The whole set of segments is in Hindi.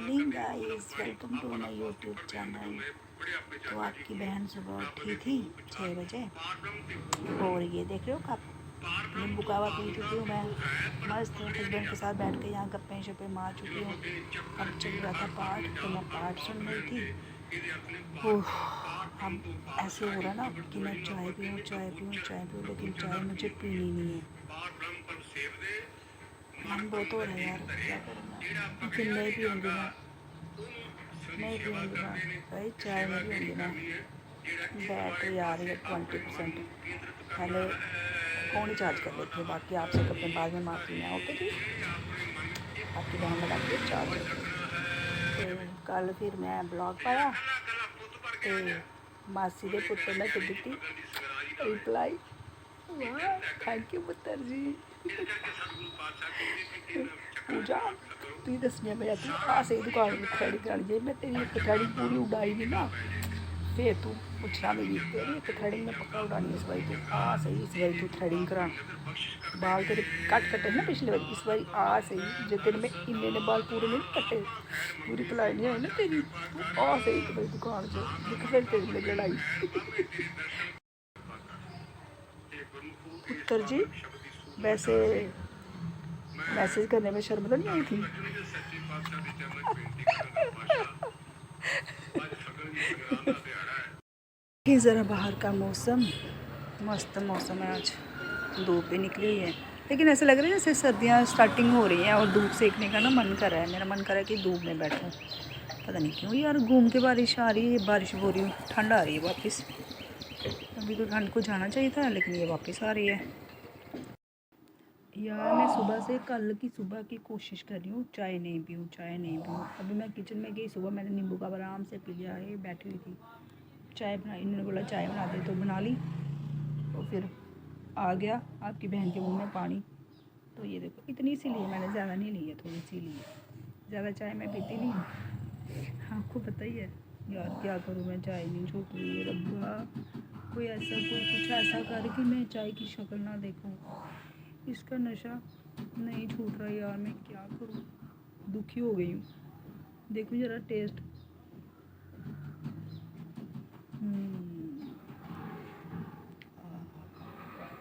Morning guys, welcome to my YouTube channel. तो आपकी बहन सुबह उठी थी 6 बजे और ये देख रहे हो कप नींबू कावा पी चुकी हूँ मैं। मस्त हस्बैंड के साथ बैठ के यहाँ गप्पे शप्पे मार चुकी हूँ। अब चल रहा था पाठ तो मैं पाठ सुन रही थी। ओह, अब ऐसे हो रहा ना कि मैं चाय पीऊँ लेकिन चाय मुझे पीनी नहीं है। मन बहुत हो रहा है यार, क्या करूँगा लेकिन नहीं पीऊँगी मैं भाई, चाय नहीं पीऊँगी मैं। बैटरी आ रही है 20%। पहले फ़ोन ही चार्ज कर लेती हूँ, बाकी आपसे कपड़े बाद में मारती मैं। ओके जी, आपकी बहन लगा के चार्ज। तो कल फिर मैं ब्लॉग पाया तो मासी के पुत्र ने दी रिप्लाई, वाह थैंक यू पुत्र जी। पूजा तू ही दसनिया मैं तू आ सही दुकान में थ्रेडिंग करानी चाहिए। मैं तेरी एक थ्रेडिंग पूरी उड़ाई नहीं ना, फिर तू पूछना मेरी तेरी एक थ्रेडिंग में पक्का उड़ानी है। इस बारी तू आ सही, इस बारी तू थ्रेडिंग करा। बाल तेरे कट कटे ना पिछले बारी, इस बारी आ सही। जो तेरे में इन्ने बाल पूरे नहीं कटे, पूरी पलाई नहीं आई ना तेरी, तू आ सही तो मेरी दुकान से दिख, फिर तेरी मेरी लड़ाई। पुत्र जी वैसे मैसेज करने में शर्म तो नहीं आई थी? ज़रा बाहर का मौसम, मस्त मौसम है आज, धूप भी निकली हुई है लेकिन ऐसा लग रहा है जैसे सर्दियाँ स्टार्टिंग हो रही हैं और धूप सेकने का ना मन कर रहा है। मेरा मन कर रहा है कि धूप में बैठूं, पता नहीं क्यों यार। घूम के बारिश आ रही है, बारिश हो रही है, ठंड आ रही है वापस। अभी तो ठंड को जाना चाहिए था लेकिन ये वापस आ रही है यार। मैं सुबह से कल की सुबह की कोशिश कर रही हूँ चाय नहीं पीऊँ। अभी मैं किचन में गई, सुबह मैंने नींबू का आराम से पी लिया है, बैठी हुई थी। चाय बनाई, इन्होंने बोला चाय बना दे तो बना ली, तो फिर आ गया आपकी बहन के मुंह में पानी। तो ये देखो इतनी सी ली मैंने, ज़्यादा नहीं ली है, थोड़ी सी ली है। ज़्यादा चाय मैं पीती नहीं हूँ, आपको पता ही है यार। क्या करूँ मैं, चाय नहीं छूट रही है रब्बा। कोई कुछ ऐसा कर कि मैं चाय की शक्ल ना देखूँ। इसका नशा नहीं छूट रहा यार, मैं क्या करूँ, दुखी हो गई हूँ। देखो ज़रा टेस्ट।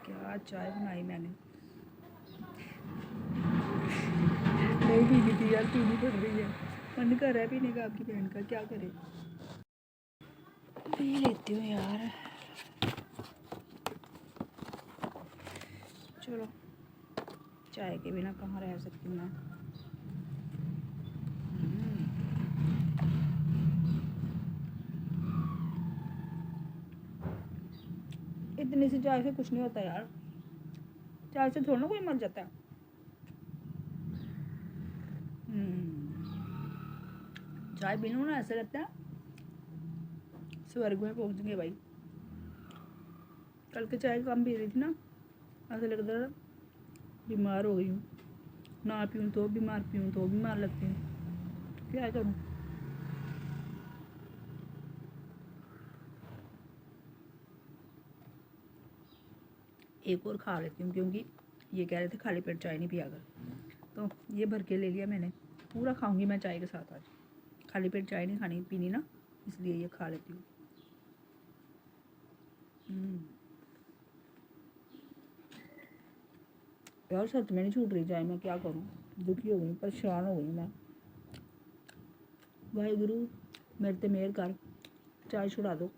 क्या चाय बनाई मैंने, नहीं पीनी थी यार, पीनी पड़ रही है। मन कर रहा है पीने का आपकी बहन का, क्या करे, पी लेती हूँ यार। चलो चाय के बिना कहाँ रह सकती हूँ मैं। इतनी सी चाय से कुछ नहीं होता यार, चाय से थोड़ा ना कोई मर जाता है। चाय पीने ना ऐसा लगता है स्वर्ग में पहुँच भाई। कल के चाय कम पी रही थी ना, ऐसा लगता था बीमार हो गई हूँ। ना पीऊँ तो बीमार, पीऊँ तो बीमार लगती हूँ, क्या करूँ। एक और खा लेती हूँ क्योंकि ये कह रहे थे खाली पेट चाय नहीं पिया कर, तो ये भर के ले लिया मैंने। पूरा खाऊंगी मैं चाय के साथ आज, खाली पेट चाय नहीं खानी पीनी ना, इसलिए ये खा लेती हूँ। यार सच में नहीं छूट रही चाय, मैं क्या करूँ, दुखी हो गई, परेशान हो गई मैं। वाहेगुरु मेरे ते मेहर कर, चाय छुड़ा दो,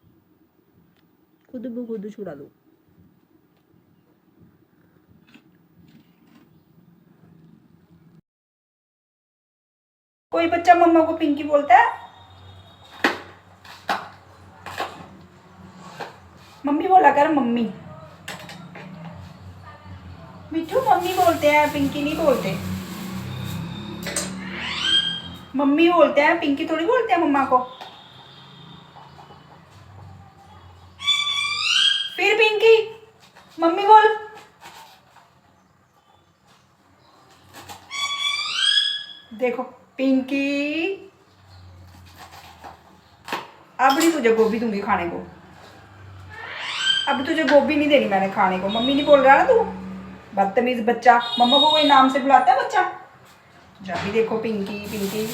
खुद ब खुद छुड़ा दो। कोई बच्चा मम्मा को पिंकी बोलता है, मम्मी बोला कर, मम्मी। मिठू मम्मी बोलते हैं, पिंकी नहीं बोलते। मम्मी बोलते हैं, पिंकी थोड़ी बोलते हैं मम्मा को। फिर पिंकी मम्मी बोल। देखो पिंकी, अब नहीं तुझे गोभी दूंगी खाने को, अब तुझे गोभी नहीं देनी मैंने खाने को। मम्मी नहीं बोल रहा ना तू, बदतमीज बच्चा। मम्मा को कोई नाम से बुलाता है बच्चा? जब भी देखो पिंकी पिंकी।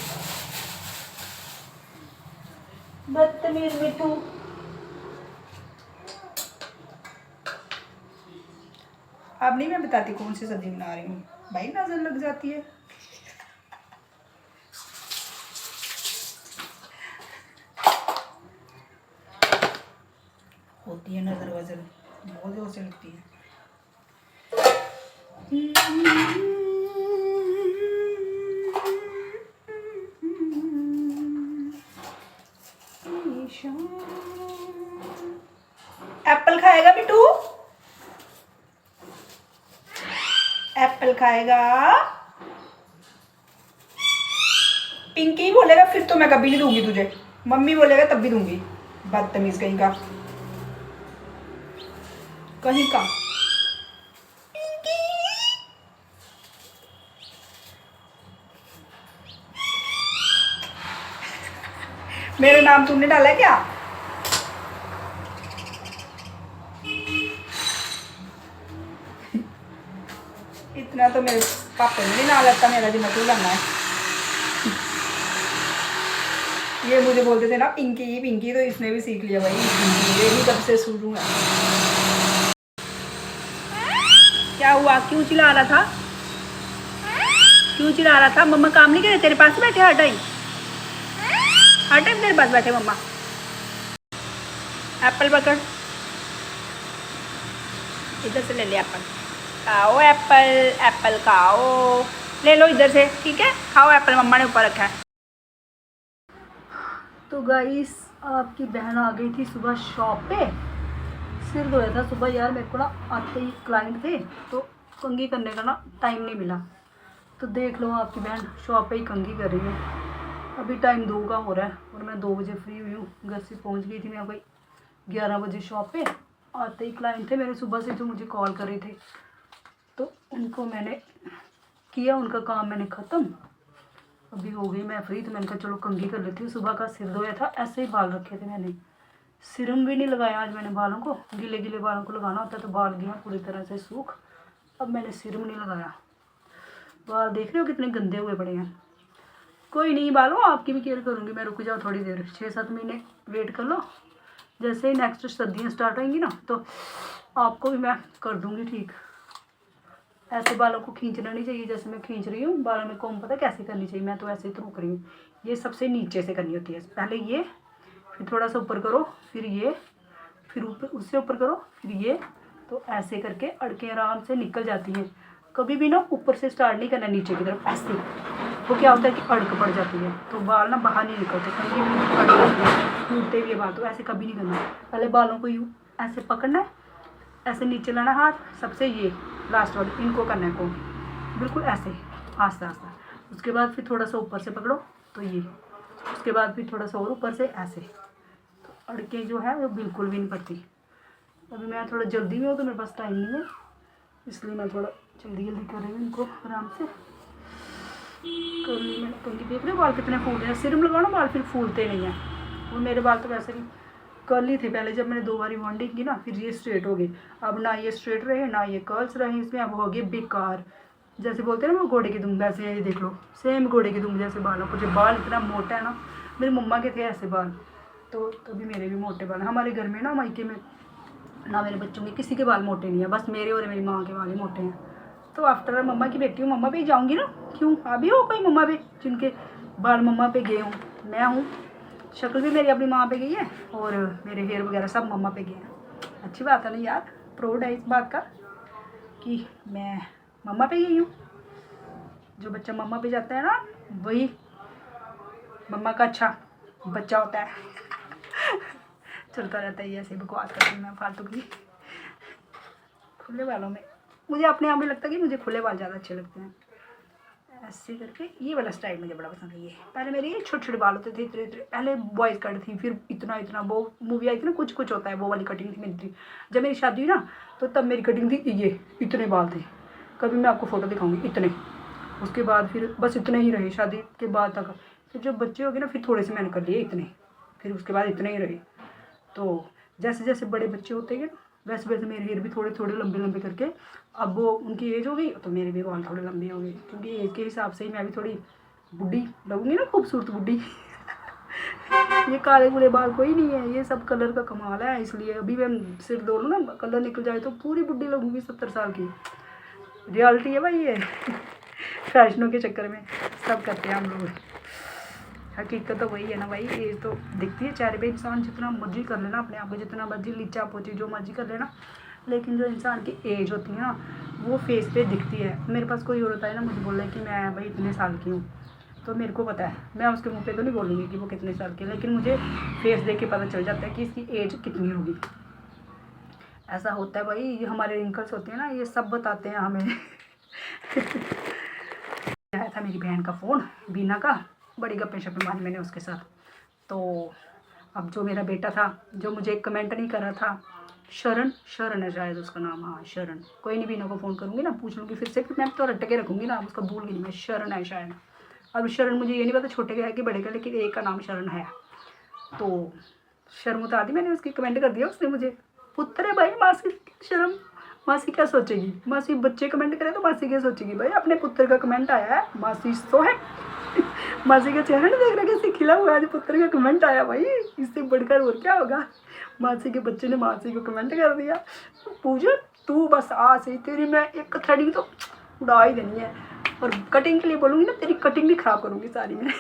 बदतमीज मिठू। अब नहीं मैं बताती कौन सी सब्जी बना रही हूँ, भाई नजर लग जाती है। होती है नजर वजर, बहुत जोर से लगती है। एप्पल खाएगा बिट्टू? एप्पल खाएगा? पिंकी बोलेगा फिर तो मैं कभी नहीं दूंगी तुझे, मम्मी बोलेगा तब भी दूंगी। बदतमीज कहीं का, कहीं का। मेरा नाम तुमने डाला है क्या? इतना तो मेरे पापा ने नहीं ना लगता मेरा जितना क्यों करना है। ये मुझे बोलते थे ना पिंकी पिंकी, तो इसने भी सीख लिया भाई पिंकी, ये भी कब से शुरू है। क्या हुआ, क्यों चिल्ला रहा था? क्यों चिल्ला रहा था? मम्मा काम नहीं करे तेरे पास बैठे हर टाइम? हर टाइम तेरे पास बैठे मम्मा? एप्पल पकड़, इधर से ले ले एप्पल, खाओ एप्पल, एप्पल खाओ, ले लो इधर से, ठीक है खाओ एप्पल, मम्मा ने ऊपर रखा है। तो गाइस आपकी बहन आ गई थी सुबह शॉप पे, सिर धोया था सुबह यार, मेरे को ना आते ही क्लाइंट थे तो कंघी करने का ना टाइम नहीं मिला। तो देख लो आपकी बहन शॉप पे ही कंघी कर रही है। अभी टाइम 2 का हो रहा है और मैं 2 बजे फ्री हुई हूँ, घर से पहुँच गई थी मैं भाई 11 बजे शॉप पे। आते ही क्लाइंट थे मेरे सुबह से जो मुझे कॉल कर रहे थे, तो उनको मैंने किया, उनका काम मैंने ख़त्म। अभी हो गई मैं फ्री, तो मैंने कहा चलो कंघी कर लेती हूँ। सुबह का सिर धोया था, ऐसे ही बाल रखे थे मैंने, सिरम भी नहीं लगाया आज मैंने बालों को। गीले गीले बालों को लगाना होता है तो बाल गया पूरी तरह से सूख। अब मैंने सिरम नहीं लगाया, बाल देख रहे हो कितने गंदे हुए पड़े हैं। कोई नहीं बालों, आपकी भी केयर करूँगी मैं, रुक जाओ थोड़ी देर, 6-7 महीने वेट कर लो। जैसे ही नेक्स्ट सर्दियाँ स्टार्ट होंगी ना तो आपको भी मैं कर दूँगी ठीक। ऐसे बालों को खींचना नहीं चाहिए जैसे मैं खींच रही हूँ, बालों में कॉम्ब पता कैसे करनी चाहिए, मैं तो ऐसे ही थूक रही हूँ। ये सबसे नीचे से करनी होती है, पहले ये, फिर थोड़ा सा ऊपर करो, फिर ये, फिर ऊपर, उससे ऊपर करो, फिर ये। तो ऐसे करके अड़के आराम से निकल जाती हैं। कभी भी ना ऊपर से स्टार्ट नहीं करना नीचे की तरफ, ऐसे वो क्या होता है कि अड़क पड़ जाती है तो बाल ना बाहर नहीं निकलते, कभी भी अड़क जाती है, टूटते हुए बाल। तो ऐसे कभी नहीं करना, पहले बालों को यूँ ऐसे पकड़ना है, ऐसे नीचे लाना हाथ, सबसे ये लास्ट वाले इनको करना है को बिल्कुल ऐसे आस्ता आस्ता। उसके बाद फिर थोड़ा सा ऊपर से पकड़ो तो ये, उसके बाद फिर थोड़ा सा और ऊपर से ऐसे। तो अड़के जो है वो बिल्कुल भी नहीं पड़ती। अभी मैं थोड़ा जल्दी में हूँ तो मेरे पास टाइम नहीं है, इसलिए मैं थोड़ा जल्दी जल्दी कर रही हूँ इनको आराम से कर ली मैंने कंघी। देख रहे हो बाल कितने फूल रहे हैं, सिरम लगाओ ना बाल फिर फूलते नहीं हैं। और मेरे बाल तो वैसे भी कर्ली थे पहले, जब मैंने 2 बारी बॉन्डिंग की ना फिर ये स्ट्रेट हो गए। अब ना ये स्ट्रेट रहे ना ये कर्ल्स रहे इसमें, अब हो गए बेकार। जैसे बोलते हैं ना वो घोड़े की दुम, वैसे ये देख लो सेम घोड़े की दुम जैसे बालों को। जब बाल इतना मोटा है ना, मेरी मम्मा के थे ऐसे बाल, तो तभी मेरे भी मोटे बाल। हमारे घर में ना मायके में ना मेरे बच्चों के किसी के बाल मोटे नहीं है, बस मेरे और मेरी माँ के बाल ही मोटे हैं। तो आफ्टर मम्मा की बेटी हूँ, मम्मा पे ही जाऊँगी ना, क्यों अभी हो कोई मम्मा पे जिनके बाल मम्मा पे गए हूँ, मैं हूँ। शक्ल भी मेरी अपनी माँ पे गई है और मेरे हेयर वगैरह सब मम्मा पे गए हैं। अच्छी बात है ना यार, प्राउड है इस बात का कि मैं मम्मा पे गई हूँ। जो बच्चा मम्मा पे जाता है ना वही मम्मा का अच्छा बच्चा होता है। चलता रहता है ऐसे बकवास करती हूँ मैं फालतू की। खुले बालों में मुझे अपने आप में लगता है कि मुझे खुले बाल ज़्यादा अच्छे लगते हैं। ऐसे करके ये वाला स्टाइल मुझे बड़ा पसंद है। ये पहले मेरे ये छोटे छोटे बाल होते थे इतने इतने, पहले बॉयज़ कट थी, फिर इतना इतना, वो मूवी आई थी ना कुछ कुछ होता है, वो वाली कटिंग थी मेरी थी। जब मेरी शादी हुई ना तो तब मेरी कटिंग थी ये, इतने बाल थे। कभी मैं आपको फ़ोटो दिखाऊंगी इतने। उसके बाद फिर बस इतने ही रहे शादी के बाद तक। फिर जब बच्चे हो गए ना फिर थोड़े से मैंने कर लिए इतने, फिर उसके बाद इतने ही रहे। तो जैसे जैसे बड़े बच्चे होते गए वैसे वैसे मेरे हेयर भी थोड़े थोड़े लंबे लंबे करके, अब वो उनकी एज हो गई तो मेरे भी बाल थोड़े लंबे हो गए, क्योंकि एज के हिसाब से ही मैं भी थोड़ी बुढ़ी लगूंगी ना, खूबसूरत बुढ़ी। ये काले गुले बाल कोई नहीं है, ये सब कलर का कमाल है। इसलिए अभी मैं सिर धो लूँ ना, कलर निकल जाए तो पूरी बुढ़ी लगूंगी 70 साल की। रियलिटी है भाई ये। फैशनों के चक्कर में सब करते हैं हम लोग, हकीकत तो वही है ना भाई। ये तो दिखती है चेहरे पे, इंसान जितना मर्जी कर लेना अपने आप को, जितना मर्जी लीचा पोची जो मर्जी कर लेना, लेकिन जो इंसान की एज होती है ना वो फेस पे दिखती है। मेरे पास कोई और होता है ना, मुझे बोल रहा है कि मैं भाई इतने साल की हूँ, तो मेरे को पता है, मैं उसके मुंह पे तो नहीं बोलूँगी कि वो कितने साल की है, लेकिन मुझे फेस देख के पता चल जाता है कि इसकी एज कितनी होगी। ऐसा होता है भाई, ये हमारे रिंकल्स होते हैं ना, ये सब बताते हैं हमें। आया था मेरी बहन का फ़ोन, बीना का, बड़ी गप्पे शप्पे मारी मैंने उसके साथ। तो अब जो मेरा बेटा था, जो मुझे कमेंट नहीं कर रहा था, शरण है शायद उसका नाम, हाँ शरण, कोई नहीं, बीना को फ़ोन करूँगी ना, पूछ लूँगी फिर से, फिर मैं तो रट के रखूँगी ना, उसका भूल गई मैं, शरण है शायद। अब शरण मुझे ये नहीं पता छोटे का है कि बड़े का, लेकिन एक का नाम शरण है। तो शर्म उतार दी मैंने उसकी, कमेंट कर दिया उसने मुझे, पुत्र है भाई, मासी शर्म, मासी क्या सोचेगी, मासी बच्चे कमेंट करे तो मासी क्या सोचेगी भाई, अपने पुत्र का कमेंट आया है, मासी सो है। मासी का चेहरा नहीं देख रहा कैसे खिला हुआ है, आज पुत्र का कमेंट आया भाई, इससे बढ़कर और क्या होगा। मासी के बच्चे ने मासी को कमेंट कर दिया, पूजा तू बस आ सही, तेरी मैं एक थ्रेडिंग तो उड़ा ही देनी है, और कटिंग के लिए बोलूँगी ना, तेरी कटिंग भी ख़राब करूँगी सारी मैं।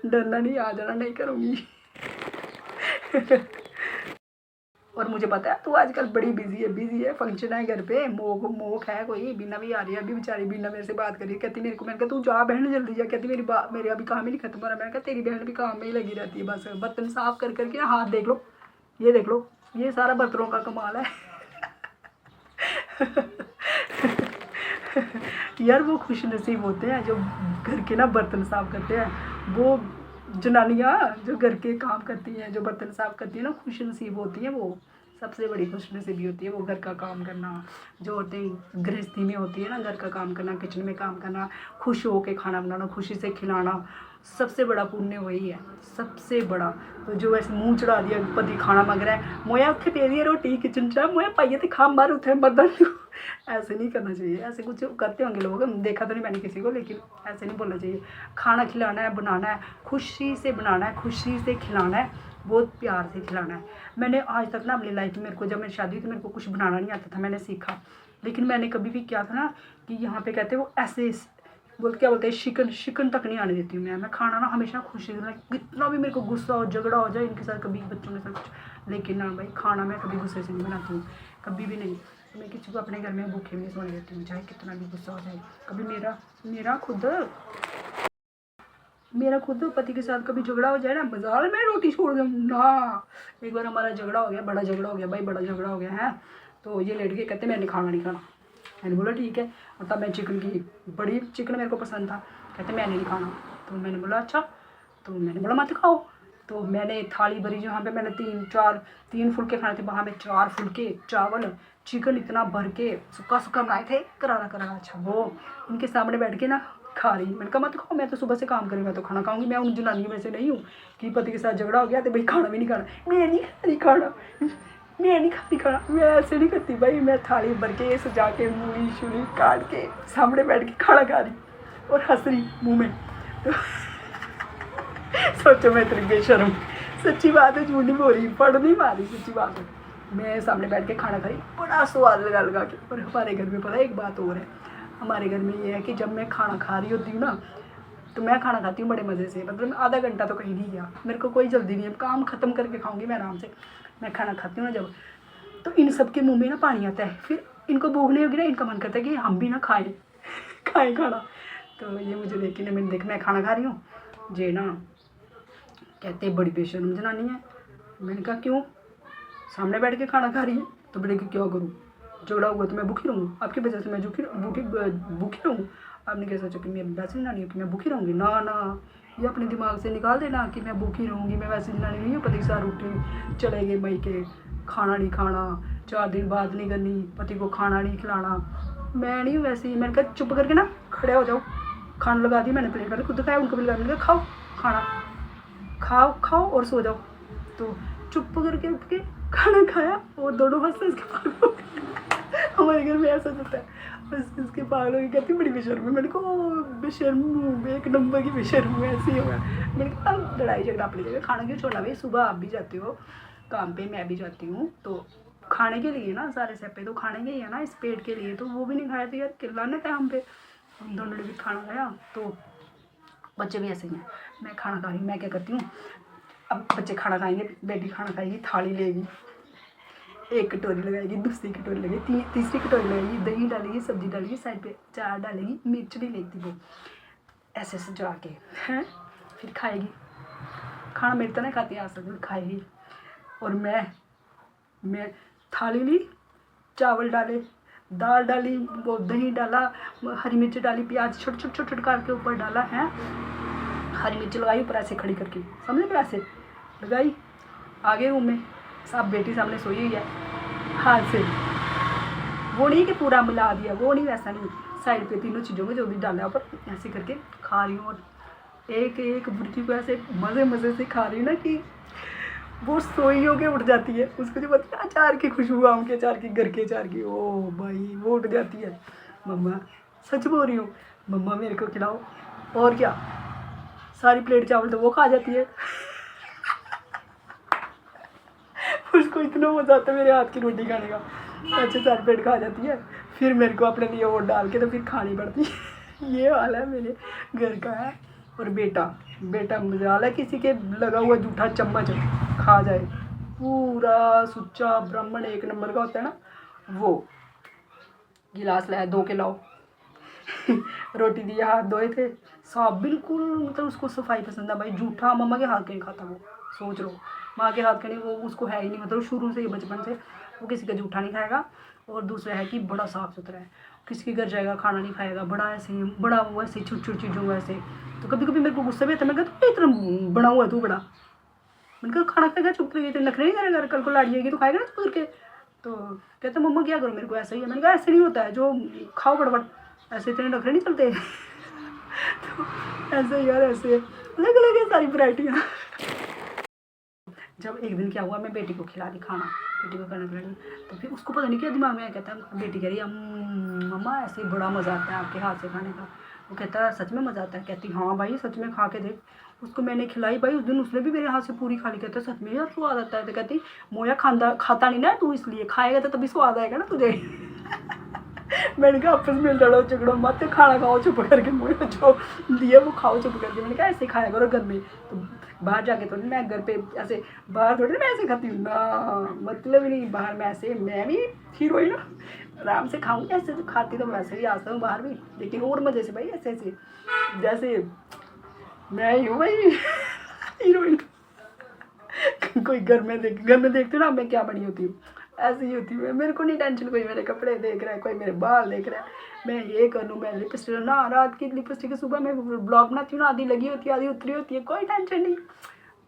डरना नहीं, आ जाना नहीं करूँगी। और मुझे पता है तू आजकल बड़ी बिजी है, फंक्शन है घर पे, मोक है कोई, बीना भी आ रही है अभी, बेचारी बीना मेरे से बात कर रही है, कहती मेरे को, मैंने कहा तू जा बहन जल्दी जा, कहती मेरे अभी काम ही नहीं खत्म हो रहा। मैंने कहा तेरी बहन भी काम में ही लगी रहती है, बस बर्तन साफ कर करके हाथ देख लो, ये देख लो, ये सारा बर्तनों का कमाल है। यार वो खुश नसीब होते हैं जो घर के ना बर्तन साफ करते हैं, वो जनानियाँ जो घर के काम करती हैं, जो बर्तन साफ करती हैं ना, खुश नसीब होती हैं, वो सबसे बड़ी खुश नसीबी होती है वो घर का काम करना। जो औरतें गृहस्थी में होती है ना, घर का काम करना, किचन में काम करना, खुश हो के खाना बनाना, खुशी से खिलाना, सबसे बड़ा पुण्य वही है, सबसे बड़ा। तो जो ऐसे मुँह चढ़ा दिया, पति खाना मांग रहा है, मोया उत्थे पे दी रोटी किचन च, मोया पाइए तो खा मार उठे बर्तन। ऐसे नहीं करना चाहिए, ऐसे कुछ करते होंगे लोग, देखा तो नहीं मैंने किसी को, लेकिन ऐसे नहीं बोलना चाहिए। खाना खिलाना है, बनाना है, खुशी से बनाना है, खुशी से खिलाना है, बहुत प्यार से खिलाना है। मैंने आज तक ना अपनी लाइफ में, मेरे को जब मेरी शादी थी, मेरे को कुछ बनाना नहीं आता था, मैंने सीखा, लेकिन मैंने कभी भी क्या था ना कि यहाँ पे कहते हैं वो ऐसे क्या बोलते हैं, शिकन तक नहीं आने देती हूँ मैं खाना ना हमेशा खुशी से, कितना भी मेरे को गुस्सा हो, झगड़ा हो जाए इनके साथ, कभी बच्चों के साथ कुछ, लेकिन ना भाई खाना मैं कभी गुस्से से नहीं बनाती हूँ, कभी भी नहीं। मैं किसी को अपने घर में भूखे नहीं सोने देती हूँ, चाहे कितना भी गुस्सा हो जाए। कभी मेरा खुद पति के साथ कभी झगड़ा हो जाए ना, बाजार में रोटी छोड़ दूँ ना। एक बार हमारा झगड़ा हो गया, बड़ा झगड़ा हो गया भाई, बड़ा झगड़ा हो गया है। तो ये लेट के कहते मैंने खाना नहीं खाना, मैंने बोला ठीक है, और तब मैं चिकन मेरे को पसंद था, कहते मैंने नहीं खाना। तो मैंने बोला अच्छा, तो मैंने बोला मत खाओ। तो मैंने थाली भरी, जहाँ पे मैंने तीन फुलके खाने थे, वहाँ पे 4 फुलके चावल, चिकन इतना भर के सूखा बनाए थे, करारा। अच्छा वो इनके सामने बैठ के ना खा रही। मैंने कहा मत खाओ, मैं तो सुबह से काम करूँगी, मैं तो खाना खाऊंगी। मैं उन जनानियों में से नहीं हूँ कि पति के साथ झगड़ा हो गया तो भाई खाना भी नहीं खाना, मैं नहीं खाना, मैं ऐसे नहीं करती भाई। मैं थाली भर के सजा के मूली शूली काट के सामने बैठ के खाना खा रही और हंस रही मुँह में। तो सोचो मैं इतनी बेशर्म, सच्ची बात है, झूठ नहीं बोल रही, पढ़ नहीं मारी, सच्ची बात है। मैं सामने बैठ के खाना खा रही, बड़ा स्वाद लगा के। और हमारे घर में पता है एक बात और है, हमारे घर में ये है कि जब मैं खाना खा रही होती हूँ ना, तो मैं खाना खाती हूँ बड़े मज़े से, मतलब आधा घंटा तो कहीं नहीं गया, मेरे को कोई जल्दी नहीं है, काम ख़त्म करके खाऊंगी मैं आराम से। मैं खाना खाती हूँ ना जब, तो इन सब के मुँह में ना पानी आता है, फिर इनको भूख नहीं होगी ना, इनका मन करता है कि हम भी ना खाएँ खाना। तो ये मुझे देख के मैंने मैं खाना खा रही हूँ, जे ना कहते बड़ी बेशर्म जनानी है। मैंने कहा क्यों, सामने बैठ के खाना खा रही है तो बेटे की क्या करूँ, झगड़ा हुआ तो मैं भूखी रहूँ, आपकी वजह से मैं भूखी रहूँ। आपने क्या सोचा कि मैं वैसी जनानी हूँ कि मैं भूखी रहूँगी? ना, ये अपने दिमाग से निकाल देना कि मैं भूखी रहूँगी, मैं वैसी जनानी नहीं हूँ। पति के साथ उठी चले गए मई के, खाना नहीं खाना, 4 दिन बात नहीं करनी, पति को खाना नहीं खिलाना, मैं नहीं हूँ वैसी। मैंने कहा चुप करके ना खड़े हो जाओ, खाना लगा दी मैंने प्लेट में, खुद खाया उनको भी लगा, मैंने कहा खाओ खाना, खाओ और सो जाओ। तो चुप करके उठ के खाना खाया और दोनों हंसते इसके बाद हमारे घर में ऐसा होता है। बस इसके पागलों की कहती बड़ी बेशर्म है। मैंने कहा बेशर्म हूँ, एक नंबर की बेशर्म हूँ, ऐसी हो। मैंने कहा अब लड़ाई झगड़ा अपनी जगह, खाना क्यों छोड़ना भाई, सुबह आप भी जाते हो काम पे, मैं भी जाती हूँ, तो खाने के लिए ना, सारे सैपे तो खाने के ही है ना, इस पेट के लिए, तो वो भी नहीं खाए थे यार, किलाने थे हम पे, हम दोनों ने भी खाना खाया। तो बच्चे भी ऐसे ही हैं, मैं खाना खा रही हूँ, मैं क्या करती हूँ, अब बच्चे खाना खाएंगे, बेटी खाना खाएगी, थाली लेगी, एक कटोरी लगाएगी, दूसरी कटोरी लगाएगी, तीसरी कटोरी लगाएगी, दही डालेगी, सब्जी डालेगी, साइड पे चार डालेगी, मिर्च नहीं लेती वो, ऐसे सजा के हैं, फिर खाएगी। खाना मेरी तरह खाती है आज तक, खाएगी। और मैं थाली ली, चावल डाले, दाल डाली, वो दही डाला, हरी मिर्च डाली, प्याज छोटे छोटे छोटे काट के ऊपर डाला है, हरी मिर्च लगाई ऊपर ऐसे खड़ी करके, समझे, फिर ऐसे लगाई, आगे रूम में सब बेटी सामने सोई हुई है, हाथ से वो नहीं कि पूरा मिला दिया, वो नहीं, वैसा नहीं, साइड पे तीनों चीज़ों में जो भी डाला ऊपर ऐसे करके खा रही हूँ। और एक एक बुर्की को ऐसे मज़े मज़े से खा रही हूँ ना कि वो सोई होके उठ जाती है, उसको जो पता है अचार की खुशबू, आम के अचार की, घर के अचार की, ओ भाई वो उठ जाती है, मम्मा सच बोल रही हूँ, मम्मा मेरे को खिलाओ, और क्या, सारी प्लेट चावल तो वो खा जाती है। उसको इतना मज़ा आता है मेरे हाथ की रोटी खाने का, अच्छे सारी प्लेट खा जाती है, फिर मेरे को अपने लिए और डाल के तो फिर खानी पड़ती है। ये हाल है मेरे घर का है। और बेटा मजाल है किसी के लगा हुआ जूठा चम्मच खा जाए, पूरा सुच्चा ब्राह्मण एक नंबर का होता है ना, वो गिलास लाया 2 के लाओ। रोटी दी, हाथ धोए थे, साफ बिल्कुल, मतलब उसको सफाई पसंद है भाई, जूठा मम्मा के हाथ का नहीं खाता वो, सोच लो, माँ के हाथ का नहीं, वो उसको है ही नहीं, मतलब शुरू से ही बचपन से वो किसी का जूठा नहीं खाएगा। और दूसरा है कि बड़ा साफ़ सुथरा है, किसी के घर जाएगा खाना नहीं खाएगा, बड़ा ऐसे बड़ा वो ऐसे छोटी छोटी चीज़ों वैसे। तो कभी कभी मेरे को गुस्सा भी आता है, मैं कहता इतना बना हुआ है तू बड़ा, मैंने कहा खाना खाएगा चुप करके, तेरे नखरे नहीं करेगा, कल को लाड़ी आएगी तो खाएगा ना चुप करके। तो कहते मम्मा क्या करो, मेरे को ऐसा ही है, मैंने कहा ऐसे नहीं होता है, जो खाओ फटाफट, ऐसे इतने नखरे नहीं चलते। तो ऐसे यार, ऐसे अलग अलग है सारी वैरायटियाँ। जब एक दिन क्या हुआ, मैं बेटी को खिला दी खाना, बेटी को खाना खिला दी, तो फिर उसको पता नहीं क्या दिमाग में कहता है, बेटी कह रही है मम्मा ऐसे बड़ा मज़ा आता है आपके हाथ से खाने का। वो कहता है सच में मज़ा आता है, कहती हाँ भाई सच में, खा के देख। उसको मैंने खिलाई भाई, उस दिन उसने भी मेरे हाथ से पूरी खा ली, कहता सच में यार स्वाद आता है। तो कहती मोया खाता नहीं ना तू, इसलिए खाएगा तो तभी स्वाद आएगा ना तुझे। मैंने कहा आपस में लड़ो झगड़ो मत, खाना खाओ चुप करके, मुझे जो दिया वो खाओ चुप करके। मैंने कहा ऐसे खाया करो घर में, तो बाहर जाके थोड़ी, मैं घर पे ऐसे बाहर थोड़ी मैं ऐसे खाती हूँ ना, मतलब ही नहीं, बाहर मैं ऐसे, मैं भी हीरोइन ना, आराम से खाऊंगी, ऐसे तो खाती तो वैसे भी आता हूँ बाहर भी, लेकिन और मज़े से भाई, ऐसे ऐसे जैसे मैं ही हूँ भाई हीरोइन। कोई घर में देखते हो ना मैं क्या बनी होती हूँ, ऐसी ही होती है। मेरे को नहीं टेंशन, कोई मेरे कपड़े देख रहा है, कोई मेरे बाल देख रहा है, मैं ये कर लूँ, मैं लिपस्टिक ना, रात की लिपस्टिक सुबह मैं ब्लॉग बनाती हूँ ना, आधी लगी होती है आधी उतरी होती है, कोई टेंशन नहीं।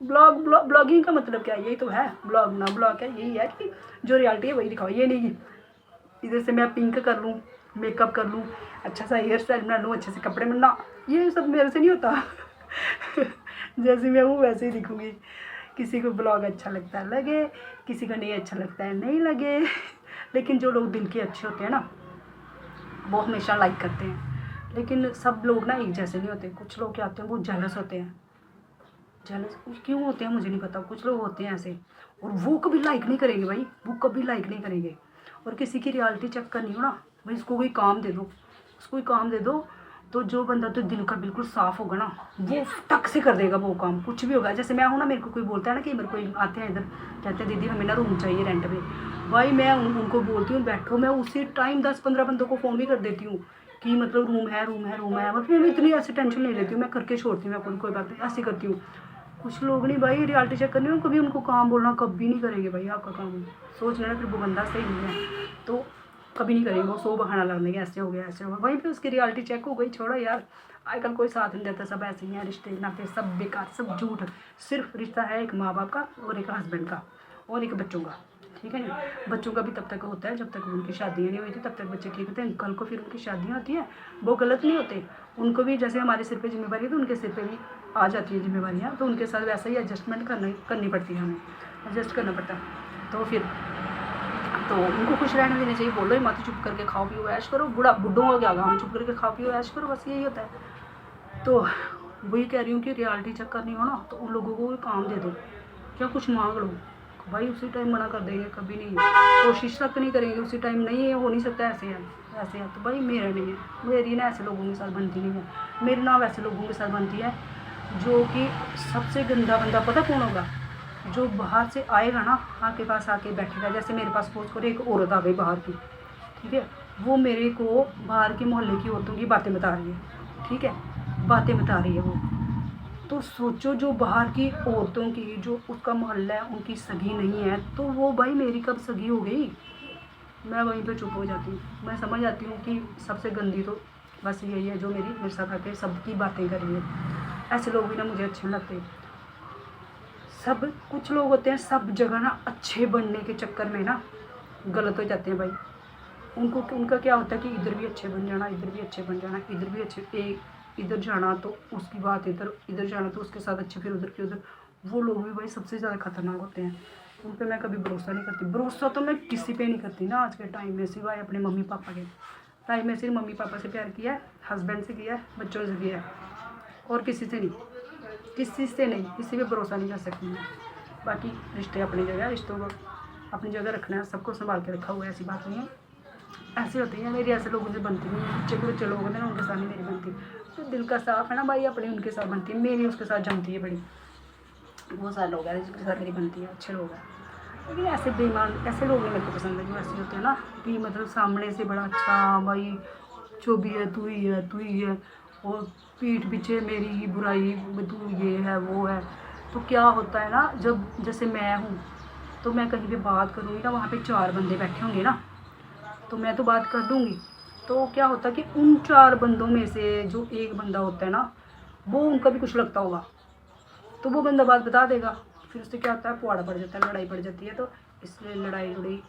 ब्लॉगिंग का मतलब क्या है, यही तो है, ब्लॉग ना ब्लॉग है, यही है कि जो रियलिटी है वही दिखाओ। ये नहीं कि इधर से मैं पिंक कर लूँ, मेकअप कर लूँ, अच्छा सा हेयर स्टाइल बना लूँ, अच्छे से कपड़े बनना, ये सब मेरे से नहीं होता। जैसे मैं हूँ वैसे ही दिखूँगी। किसी को ब्लॉग अच्छा लगता है लगे, किसी को नहीं अच्छा लगता है नहीं लगे, लेकिन जो लोग दिल के अच्छे होते हैं ना, वो हमेशा लाइक करते हैं। लेकिन सब लोग ना एक जैसे नहीं होते, कुछ लोग क्या होते हैं, वो जेलस होते हैं। जेलस क्यों होते हैं मुझे नहीं पता, कुछ लोग होते हैं ऐसे, और वो कभी लाइक नहीं करेंगे भाई, वो कभी लाइक नहीं करेंगे। और किसी की रियलिटी चेक करनी हो ना भाई, उसको कोई काम दे दो, उसको कोई काम दे दो, तो जो बंदा तो दिल का बिल्कुल साफ़ होगा ना, वो टक से कर देगा वो काम, कुछ भी होगा। जैसे मैं हूँ ना, मेरे को कोई बोलता है ना कि मेरे को आते हैं इधर, कहते हैं दीदी हमें ना रूम चाहिए रेंट पे, भाई मैं उनको बोलती हूँ बैठो, मैं उसी टाइम 10-15 बंदों को फ़ोन भी कर देती हूँ कि मतलब रूम है, मतलब मैं इतनी ऐसी टेंशन नहीं लेती हूँ, मैं करके छोड़ती हूँ, मैं कोई बात नहीं ऐसे करती हूँ। कुछ लोग नहीं भाई, रियलिटी चेक करनी हो कभी उनको काम बोलना कभी नहीं करेंगे भाई, आपका काम सोच लेना फिर वो बंदा सही नहीं है तो कभी नहीं करेंगे, वो 100 बहाना लग देंगे, ऐसे हो गया ऐसे हो गया, वहीं पे उसकी रियलिटी चेक हो गई। छोड़ो यार, आजकल कोई साथ नहीं देता, सब ऐसे ही हैं, रिश्ते नाते सब बेकार, सब झूठ। सिर्फ रिश्ता है एक माँ बाप का और एक हस्बैंड का और एक बच्चों का, ठीक है नहीं। बच्चों का भी तब तक होता है जब तक उनकी शादियाँ नहीं हुई थी, तब तक बच्चे ठीक होते हैं। कल को फिर उनकी शादियाँ होती हैं, वो गलत नहीं होते, उनको भी जैसे हमारे सिर पे जिम्मेवारी है तो उनके सिर पे भी आ जाती है जिम्मेवारियाँ, तो उनके साथ वैसा ही एडजस्टमेंट करनी पड़ती है, हमें एडजस्ट करना पड़ता है। तो फिर तो उनको खुश रहने देना चाहिए। बोलो ही मत चुप करके खाओ पियो ऐश करो, बुढ़ों का क्या काम, चुप करके खाओ पियो ऐश करो, बस यही होता है। तो वही कह रही हूँ कि रियलिटी चेक करनी हो ना तो उन लोगों को काम दे दो, क्या कुछ मांग लो भाई, उसी टाइम मना कर देंगे, कभी नहीं, कोशिश तक नहीं करेंगे उसी टाइम, नहीं है हो नहीं सकता, ऐसे है तो भाई मेरा नहीं है, मेरी ना ऐसे लोगों के साथ बनती नहीं है, मेरी ना वैसे लोगों के साथ बनती है। जो कि सबसे गंदा बंदा पता कौन होगा, जो बाहर से आएगा ना, आपके पास आके बैठेगा, जैसे मेरे पास सपोज करो एक औरत आ गई बाहर की, ठीक है, वो मेरे को बाहर के मोहल्ले की औरतों की बातें बता रही है, ठीक है, बातें बता रही है वो, तो सोचो जो बाहर की औरतों की जो उसका मोहल्ला है उनकी सगी नहीं है, तो वो भाई मेरी कब सगी हो गई। मैं वहीं पे चुप हो जाती हूँ, मैं समझ जाती हूँ कि सबसे गंदी तो बस यही है जो मेरे साथ आके सबकी बातें कर रही है। ऐसे लोग भी ना मुझे अच्छे लगते। सब कुछ लोग होते हैं सब जगह ना अच्छे बनने के चक्कर में ना गलत हो जाते हैं भाई। उनका क्या होता है कि इधर भी अच्छे बन जाना, इधर भी अच्छे बन जाना, इधर भी अच्छे, इधर जाना तो उसकी बात इधर जाना तो उसके साथ अच्छे, फिर उधर के उधर। वो लोग भी भाई सबसे ज़्यादा खतरनाक होते हैं, उन पर मैं कभी भरोसा नहीं करती। भरोसा तो मैं किसी पे नहीं करती ना आज के टाइम में, सिवाय अपने मम्मी पापा के। टाइम में सिर्फ मम्मी पापा से प्यार किया है, हस्बैंड से किया है, बच्चों से किया है, और किसी से नहीं, किसी पे भरोसा नहीं कर सकती मैं। बाकी रिश्ते अपनी जगह, रिश्तों को अपनी जगह रखना है, सबको संभाल के रखा हुआ है, ऐसी बात नहीं है। ऐसे होती है मेरी, ऐसे लोगों से बनती नहीं है, अच्छे लोग हैं ना उनके साथ नहीं मेरी बनती, तो दिल का साफ है ना भाई, अपनी उनके साथ बनती है, मेरी उसके साथ जमती है बड़ी। वो सारे लोग हैं जिनके साथ मेरी बनती है, अच्छे लोग हैं। लेकिन ऐसे बेईमान ऐसे लोग नहीं मेरे को पसंद है, जो ऐसे होते हैं ना कि मतलब सामने से बड़ा अच्छा भाई, जो भी है तू ही है, और पीठ पीछे मेरी ही बुराई, तू ये है वो है। तो क्या होता है ना, जब जैसे मैं हूँ तो मैं कहीं पे बात करूँगी ना, वहाँ पे 4 बंदे बैठे होंगे ना, तो मैं तो बात कर दूँगी, तो क्या होता है कि उन 4 बंदों में से जो एक बंदा होता है ना, वो उनका भी कुछ लगता होगा, तो वो बंदा बात बता देगा, फिर उससे क्या होता है, पुआड़ा पड़ जाता है, लड़ाई पड़ जाती है। तो इसलिए लड़ाई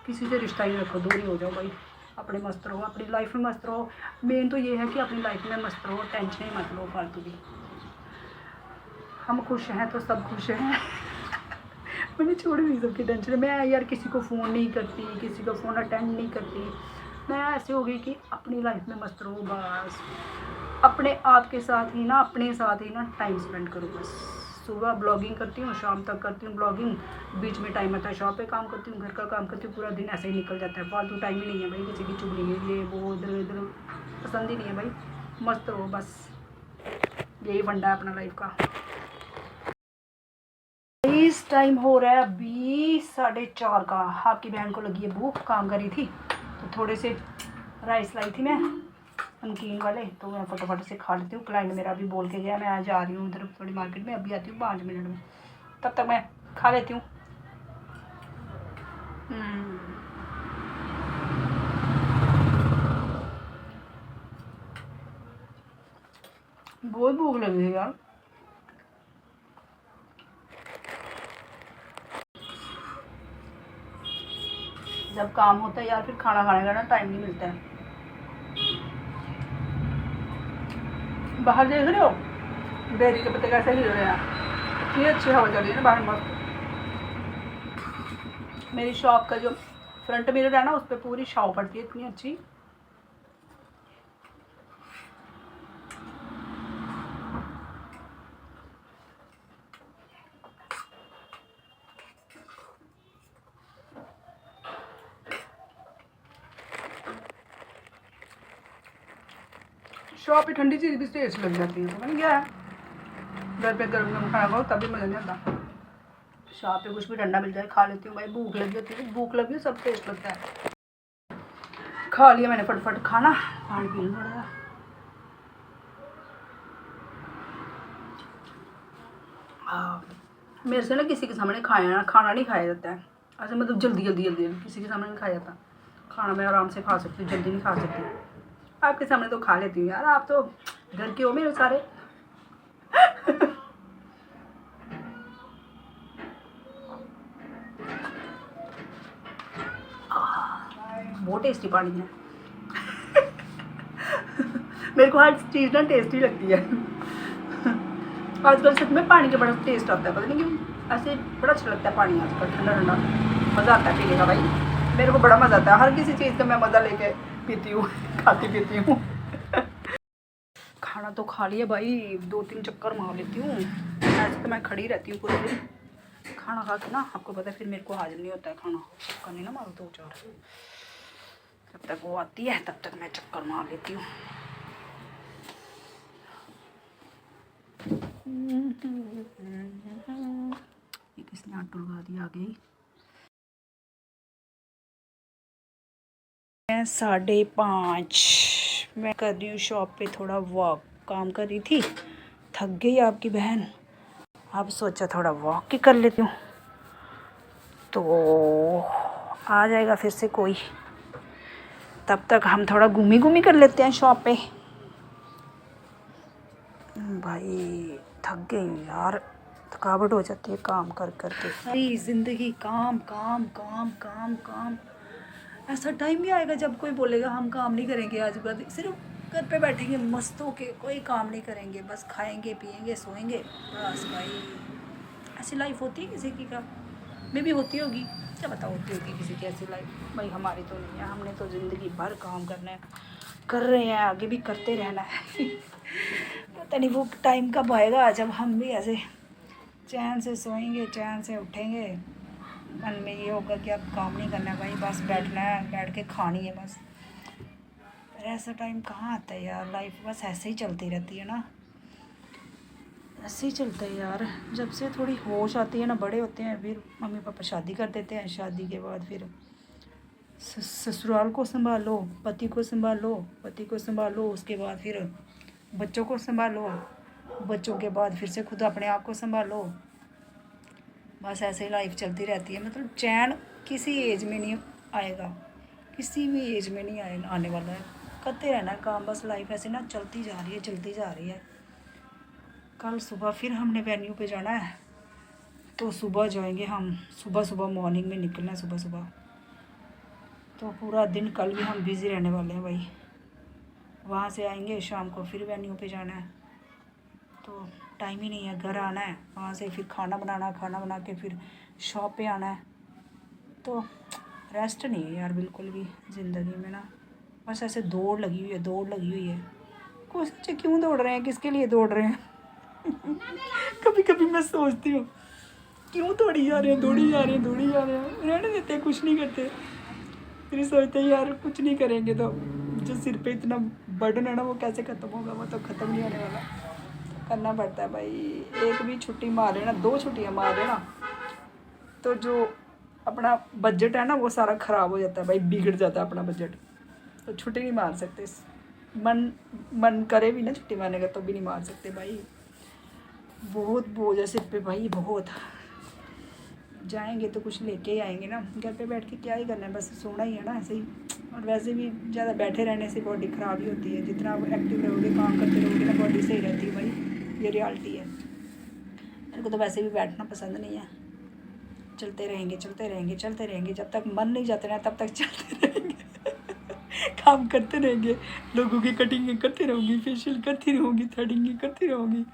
किसी से रिश्ता ही रखो, दूर ही हो जाओ भाई, अपने मस्त रहो, अपनी लाइफ में मस्त रहो। मेन तो ये है कि अपनी लाइफ में मस्त रहो, टेंशन ही मत लो फालतू की। हम खुश हैं तो सब खुश हैं। मैंने छोड़ नहीं सबकी टेंशन। मैं यार किसी को फ़ोन नहीं करती, किसी का फ़ोन अटेंड नहीं करती, मैं ऐसे हो गई कि अपनी लाइफ में मस्त रहो बस, अपने आप के साथ ही ना, अपने साथ ही ना टाइम स्पेंड करो बस। सुबह ब्लॉगिंग करती हूँ, शाम तक करती हूँ ब्लॉगिंग, बीच में टाइम आता है शॉप पे काम करती हूँ, घर का काम करती हूँ, पूरा दिन ऐसे ही निकल जाता है, फालतू टाइम ही नहीं है भाई किसी की चुगली है ये वो, इधर इधर पसंद ही नहीं है भाई, मस्त रहो बस, यही फंडा है अपना लाइफ का। इस टाइम हो रहा है अभी 4:30 का। आपकी बहन को लगी है भूख, काम करी थी तो थोड़े से राइस लाई थी मैं नमकीन वाले, तो मैं फटाफट से खा लेती हूँ। क्लाइंट मेरा अभी बोल के गया मैं जा रही हूँ इधर थोड़ी मार्केट में, अभी आती हूँ 5 मिनट में, तब तक मैं खा लेती हूँ। बहुत भूख लगी है यार। जब काम होता है यार फिर खाना खाने का ना टाइम नहीं मिलता है। बाहर देख रहे हो बेरी के पत्ते कैसे हिल रहे हैं, इतनी अच्छी हवा चल रही है ना बाहर मस्त। मेरी शॉप का जो फ्रंट मिरर है ना उस पर पूरी छाँव पड़ती है इतनी अच्छी। शॉप पे ठंडी चीज़ भी टेस्ट लग जाती है, तो मैंने क्या है घर पे गर्म गर्म खाना खाओ तभी मज़ा नहीं आता। शॉप पे कुछ भी ठंडा मिल जाए खा लेती हूँ भाई, भूख लगी होती है, भूख लगी सब टेस्ट लगता है। खा लिया मैंने फटफट खाना, पानी पीना पड़ेगा। मेरे से ना किसी के सामने खाना नहीं खाया जाता है, ऐसे मतलब जल्दी किसी के सामने नहीं खाया जाता। खाना मैं आराम से खा सकती हूँ, जल्दी नहीं खा सकती। आपके सामने तो खा लेती हूँ यार, आप तो घर के हो मेरे सारे। बहुत टेस्टी पानी है। मेरे को हर चीज़ ना टेस्टी लगती है। आजकल सच में पानी का बड़ा टेस्ट आता है, पता नहीं क्यों ऐसे बड़ा अच्छा लगता है पानी आजकल, ठंडा ठंडा मज़ा आता है पीने का भाई। मेरे को बड़ा मज़ा आता है, हर किसी चीज़ का मैं मज़ा लेके पीती हूँ, खाती पीती हूँ। खाना तो खा लिया भाई, 2-3 चक्कर मार लेती हूँ, ऐसे तो मैं खड़ी रहती हूँ पूरे दिन। खाना खा के ना, आपको पता है फिर मेरे को हाजिर नहीं होता है खाना, चक्कर नहीं ना मारो 2-4। जब तक वो आती है तब तक मैं चक्कर मार लेती हूँ। ये किसने आटो लगा दिया, आ गई। मैं 5:30 मैं कर रही हूँ शॉप पे थोड़ा वॉक, काम कर रही थी, थक गई आपकी बहन, अब सोचा थोड़ा वॉक ही कर लेती हूँ, तो आ जाएगा फिर से कोई, तब तक हम थोड़ा घूमी कर लेते हैं शॉप पे। भाई थक गई यार, थकावट हो जाती है काम कर कर के, सारी ज़िंदगी काम काम काम काम काम। ऐसा टाइम भी आएगा जब कोई बोलेगा हम काम नहीं करेंगे, आज बाद सिर्फ घर पे बैठेंगे मस्त होके, कोई काम नहीं करेंगे, बस खाएंगे पिएंगे सोएंगे बस। भाई ऐसी लाइफ होती है किसी की का, मे भी होती होगी, क्या पता होती होगी किसी की ऐसी लाइफ, भाई हमारी तो नहीं है। हमने तो ज़िंदगी भर काम करना है, कर रहे हैं, आगे भी करते रहना है। पता नहीं वो टाइम कब आएगा जब हम भी ऐसे चैन से सोएंगे, चैन से उठेंगे, मन में ये होगा कि अब काम नहीं करना है भाई, बस बैठना है, बैठ के खानी है बस। पर ऐसा टाइम कहाँ आता है यार, लाइफ बस ऐसे ही चलती रहती है ना, ऐसे ही चलता है यार। जब से थोड़ी होश आती है ना, बड़े होते हैं, फिर मम्मी पापा शादी कर देते हैं, शादी के बाद फिर ससुराल को संभालो, पति को संभालो, पति को संभालो, उसके बाद फिर बच्चों को संभालो, बच्चों के बाद फिर से खुद अपने आप को संभालो, बस ऐसे ही लाइफ चलती रहती है। मतलब चैन किसी एज में नहीं आएगा, किसी भी एज में नहीं आने वाला है, करते रहना काम, बस लाइफ ऐसे ना चलती जा रही है, चलती जा रही है। कल सुबह फिर हमने वेन्यू पे जाना है, तो सुबह जाएंगे हम, सुबह सुबह मॉर्निंग में निकलना है सुबह सुबह, तो पूरा दिन कल भी हम बिज़ी रहने वाले हैं भाई। वहाँ से आएंगे शाम को, फिर वेन्यू पे जाना है, तो टाइम ही नहीं है, घर आना है, वहाँ से फिर खाना बनाना, खाना बना के फिर शॉप पे आना है, तो रेस्ट नहीं है यार बिल्कुल भी ज़िंदगी में ना, बस ऐसे दौड़ लगी हुई है, दौड़ लगी हुई है। कोई सोचे क्यों दौड़ रहे हैं, किसके लिए दौड़ रहे हैं। कभी कभी मैं सोचती हूँ क्यों दौड़ी जा रहे हैं, दौड़ी जा रहे हैं, दौड़ी जा रहे हैं, रहने देते हैं, कुछ नहीं करते। फिर सोचते हैं यार कुछ नहीं करेंगे तो जो सिर पे इतना बर्डन है ना, वो कैसे ख़त्म होगा, वो तो ख़त्म नहीं होने वाला, करना पड़ता है भाई। एक भी छुट्टी मार रहे ना, 2 छुट्टियाँ मार रहे ना, तो जो अपना बजट है ना वो सारा ख़राब हो जाता है भाई, बिगड़ जाता है अपना बजट, तो छुट्टी नहीं मार सकते। मन करे भी ना छुट्टी मारने का तो भी नहीं मार सकते भाई, बहुत बोझ है सिर पे भाई, बहुत। जाएंगे तो कुछ लेके ही आएंगे ना, घर पे बैठ के क्या ही करना है, बस सोना ही है ना ऐसे ही। और वैसे भी ज़्यादा बैठे रहने से बॉडी ख़राब ही होती है, जितना एक्टिव रहोगे, काम करते रहोगे ना, बॉडी सही रहती है भाई, ये रियलिटी है। मेरे को तो वैसे भी बैठना पसंद नहीं है, चलते रहेंगे चलते रहेंगे चलते रहेंगे, जब तक मन नहीं जाते ना तब तक चलते रहेंगे। काम करते रहेंगे, लोगों की कटिंग करती रहूँगी, फेशियल करती रहूँगी, थ्रेडिंग करती रहूँगी।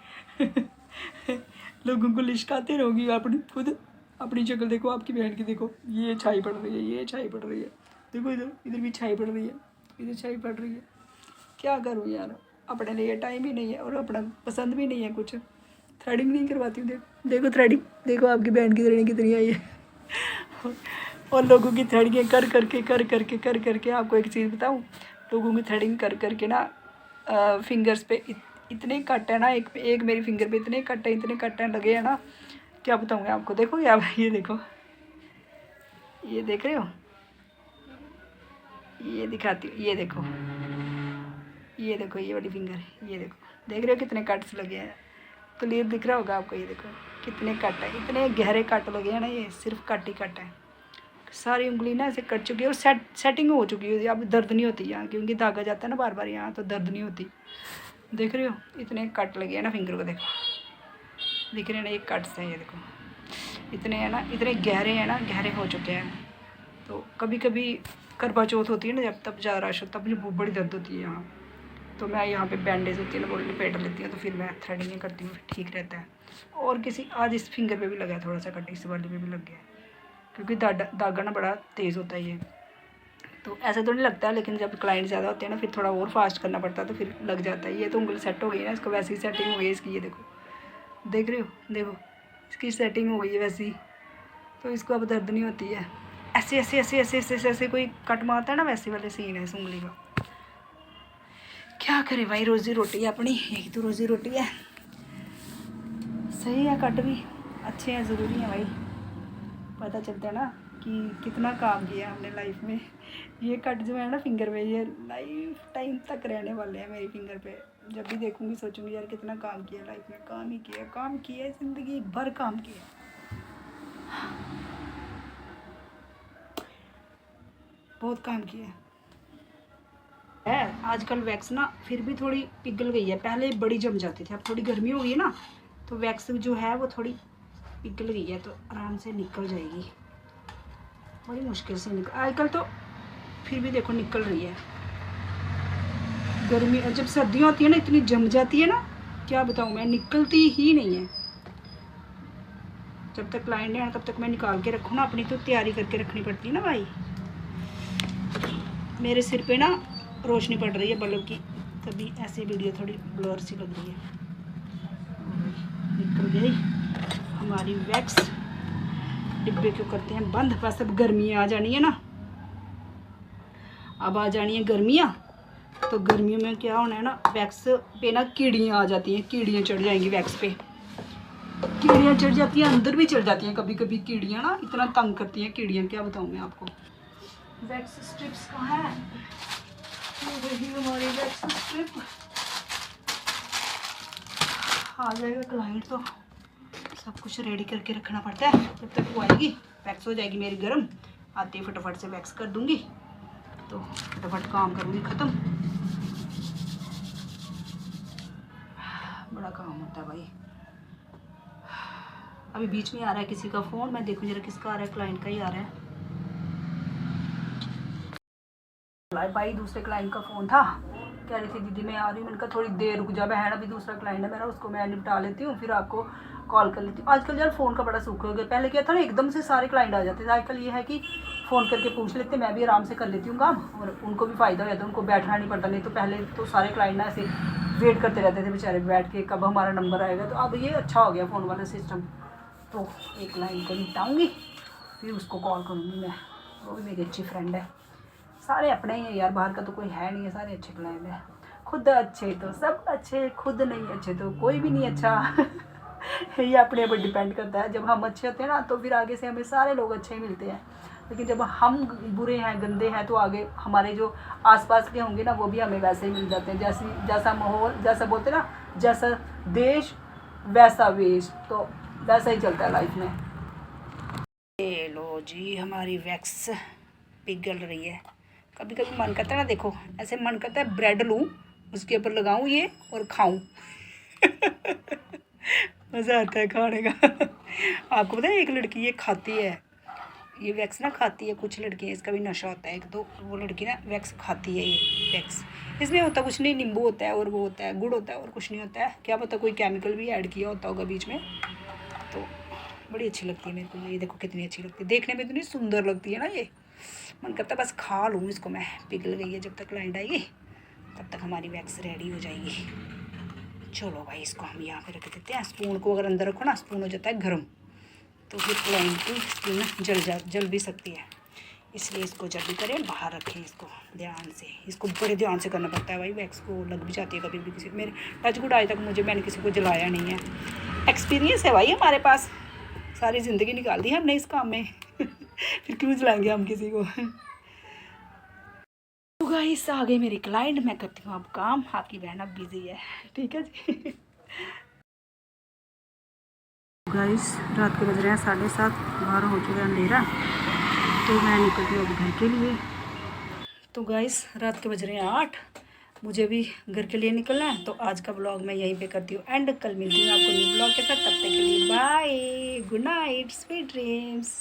लोगों को लिशकाते रहूँगी, अपनी खुद अपनी शक्ल देखो, आपकी बहन की देखो, ये छाई पड़ रही है, ये छाई पड़ रही है, देखो इधर, इधर भी छाई पड़ रही है, इधर छाई पड़ रही है। क्या करूँ यार, अपने लिए टाइम ही नहीं है, और अपना पसंद भी नहीं है कुछ, थ्रेडिंग नहीं करवाती हूँ। देखो थ्रेडिंग, देखो आपकी बहन की थ्रेडिंग कितनी आई है। और लोगों की थ्रेडिंग कर करके आपको एक चीज़ बताऊँ, लोगों की थ्रेडिंग कर करके ना फिंगर्स पे इतने कट है ना, एक मेरी फिंगर पे इतने कट हैं लगे हैं ना, क्या बताऊँगा आपको। देखो यार, ये देखो, ये देख रहे हो, ये दिखाती हूँ, ये देखो, ये देखो, ये वाली फिंगर, ये देखो, देख रहे हो कितने कट्स लगे हैं, क्लियर दिख रहा होगा आपको, ये देखो कितने कट है, इतने गहरे कट लगे हैं ना, ये सिर्फ कट ही कट है, सारी उंगली ना ऐसे कट चुकी है, और सेटिंग हो चुकी है, अब दर्द नहीं होती यहाँ, क्योंकि धागा जाता है ना बार बार यहाँ, तो दर्द नहीं होती। देख रहे हो इतने कट लगे हैं ना फिंगर को, देखो दिख रहे हैं ना, ये कट्स हैं, ये देखो इतने हैं ना, इतने गहरे हैं ना, गहरे हो चुके हैं। तो कभी कभी करवा चौथ होती है ना, जब तब ज़्यादा रश होता है, मुझे बहुत बड़ी दर्द होती है यहाँ, तो मैं यहाँ पे बैंडेज होती है ना, वो लपेट लेती हूँ, तो फिर मैं थ्रेडिंग करती हूँ, फिर ठीक रहता है। और किसी आज इस फिंगर पे भी लगा है थोड़ा सा कट, इस वाले पे भी लग गया है, क्योंकि धागा ना बड़ा तेज़ होता है ये। तो ऐसा तो नहीं लगता, लेकिन जब क्लाइंट ज़्यादा होते हैं ना फिर थोड़ा और फास्ट करना पड़ता है, तो फिर लग जाता है। ये तो उंगली सेट हो गई है ना, इसको वैसी ही सेटिंग हो गई है इसकी, ये देखो, देख रहे हो, देखो इसकी सेटिंग हो गई है वैसी, तो इसको अब दर्द नहीं होती है। ऐसे ऐसे ऐसे ऐसे ऐसे ऐसे, ऐसे कोई कट मारता है ना, वैसे वाले सीन है इस उंगली का। क्या करे भाई, रोज़ी रोटी है अपनी, यही तो रोज़ी रोटी है। सही है, कट भी अच्छे हैं, ज़रूरी है भाई, पता चलता है ना कि कितना काम किया हमने लाइफ में। ये कट जो है ना फिंगर पे, ये लाइफ टाइम तक रहने वाले हैं मेरी फिंगर पे। जब भी देखूंगी सोचूंगी यार कितना काम किया लाइफ में, काम ही किया, काम किया, ज़िंदगी भर काम किया, बहुत काम किया है। आजकल वैक्स ना फिर भी थोड़ी पिघल गई है, पहले बड़ी जम जाती थी, अब थोड़ी गर्मी हो गई है ना, तो वैक्स जो है वो थोड़ी पिघल गई है, तो आराम से निकल जाएगी, बड़ी मुश्किल से निकल। आजकल तो फिर भी देखो निकल रही है। गर्मी जब सर्दियाँ होती है ना इतनी जम जाती है ना, क्या बताऊँ मैं, निकलती ही नहीं है। जब तक क्लाइंट नहीं आना तब तक मैं निकाल के रखूँ ना, अपनी तो तैयारी करके रखनी पड़ती है ना भाई। मेरे सिर पे ना रोशनी पड़ रही है बल्ब की, तभी ऐसे वीडियो थोड़ी ब्लर सी लग रही है। निकल गई हमारी वैक्स। डिब्बे क्यों करते हैं बंद, बस अब गर्मियाँ आ जानी है ना, अब आ जानी है गर्मियाँ, तो गर्मियों में क्या होना है ना, वैक्स पे ना कीड़ियाँ आ जाती हैं, कीड़ियाँ चढ़ जाएंगी वैक्स पे, कीड़ियाँ चढ़ जाती हैं, अंदर भी चढ़ जाती हैं कभी कभी कीड़ियाँ ना, इतना तंग करती हैं कीड़ियाँ, क्या बताऊँ मैं आपको। वैक्स स्ट्रिप्स कहाँ है, वही हमारी वैक्स स्ट्रिप। आ जाएगा क्लाइंट तो सब कुछ रेडी करके रखना पड़ता है, जब तक वो आएगी वैक्स हो जाएगी मेरी गर्म, आते ही फटाफट से वैक्स कर दूँगी, तो फटाफट काम करूँगी ख़त्म। बड़ा काम होता है भाई। अभी बीच में आ रहा है किसी का फ़ोन, मैं देखूँ जरा किसका आ रहा है, क्लाइंट का ही आ रहा है भाई। दूसरे क्लाइंट का फ़ोन था, कह रही थी दीदी मैं आ रही हूँ, मैंने कहा थोड़ी देर रुक जा बहन, अभी दूसरा क्लाइंट है मेरा, उसको मैं निपटा लेती हूँ, फिर आपको कॉल कर लेती हूँ। आजकल यार फ़ोन का बड़ा सुख हो गया, पहले क्या था ना एकदम से सारे क्लाइंट आ जाते थे, आजकल ये है कि फ़ोन करके पूछ लेते, मैं भी आराम से कर लेती हूँ काम, और उनको भी फ़ायदा हो जाता है, उनको बैठना नहीं पड़ता। नहीं तो पहले तो सारे क्लाइंट ना ऐसे वेट करते रहते थे बेचारे बैठ के, कब हमारा नंबर आएगा। तो अब ये अच्छा हो गया फ़ोन वाला सिस्टम। तो एक क्लाइंट को निपटाऊँगी, फिर उसको कॉल करूँगी मैं, वो भी मेरी अच्छी फ्रेंड है। सारे अपने ही हैं यार, बाहर का तो कोई है नहीं है, सारे अच्छे क्लाइंट हैं। खुद अच्छे तो सब अच्छे, खुद नहीं अच्छे तो कोई भी नहीं अच्छा। ये अपने ऊपर डिपेंड करता है। जब हम अच्छे होते हैं ना तो फिर आगे से हमें सारे लोग अच्छे ही मिलते हैं, लेकिन जब हम बुरे हैं, गंदे हैं, तो आगे हमारे जो आसपास के होंगे ना वो भी हमें वैसे ही मिल जाते हैं। जैसा माहौल, जैसा बोलते हैं ना, जैसा देश वैसा वेश, तो वैसा ही चलता है लाइफ में। ये लो जी हमारी वैक्स पिघल रही है। कभी कभी मन करता है ना, देखो ऐसे मन करता है ब्रेड लूँ, उसके ऊपर लगाऊँ ये और खाऊँ। मज़ा आता है खाने का। आपको पता है एक लड़की ये खाती है, ये वैक्स ना खाती है, कुछ लड़कियाँ, इसका भी नशा होता है, एक दो वो लड़की ना वैक्स खाती है। ये वैक्स इसमें होता कुछ नहीं, नींबू होता है और वो होता है गुड़ होता है और कुछ नहीं होता है, क्या पता कोई केमिकल भी ऐड किया होता होगा बीच में। तो बड़ी अच्छी लगती है मेरे को ये, देखो कितनी अच्छी लगती है, देखने में इतनी सुंदर लगती है ना, ये मन करता है बस खा लूँ इसको मैं। पिघल गई है, जब तक क्लाइंट आएगी तब तक हमारी वैक्स रेडी हो जाएगी। चलो भाई इसको हम यहाँ पे रख देते हैं। स्पून को अगर अंदर रखो ना, स्पून हो जाता है गर्म, तो फिर क्लाइंट की स्किन जल भी सकती है, इसलिए इसको जब भी करें बाहर रखें इसको ध्यान से। इसको बड़े ध्यान से करना पड़ता है भाई, वैक्स को लग भी जाती है कभी भी किसी। मेरे टच गुड आज तक मैंने किसी को जलाया नहीं है, एक्सपीरियंस है भाई हमारे पास, सारी ज़िंदगी निकाल दी हमने इस काम में। फिर क्यों जलाएंगे हम किसी को। तो गाइस आ गए मेरी क्लाइंट, मैं करती हूँ अब काम, आपकी बहन अब बिजी है, ठीक है जी। गाइस रात के बज रहे हैं 7:30, बाहर हो चुका है अंधेरा, तो मैं निकलती हूँ अब घर के लिए। तो गाइस रात के बज रहे हैं 8, मुझे भी घर के लिए निकलना है। तो आज का ब्लॉग मैं यहीं पे करती हूँ एंड, कल मिलती हूँ आपको न्यू ब्लॉग के साथ। तब तक के लिए bye, good night, sweet dreams.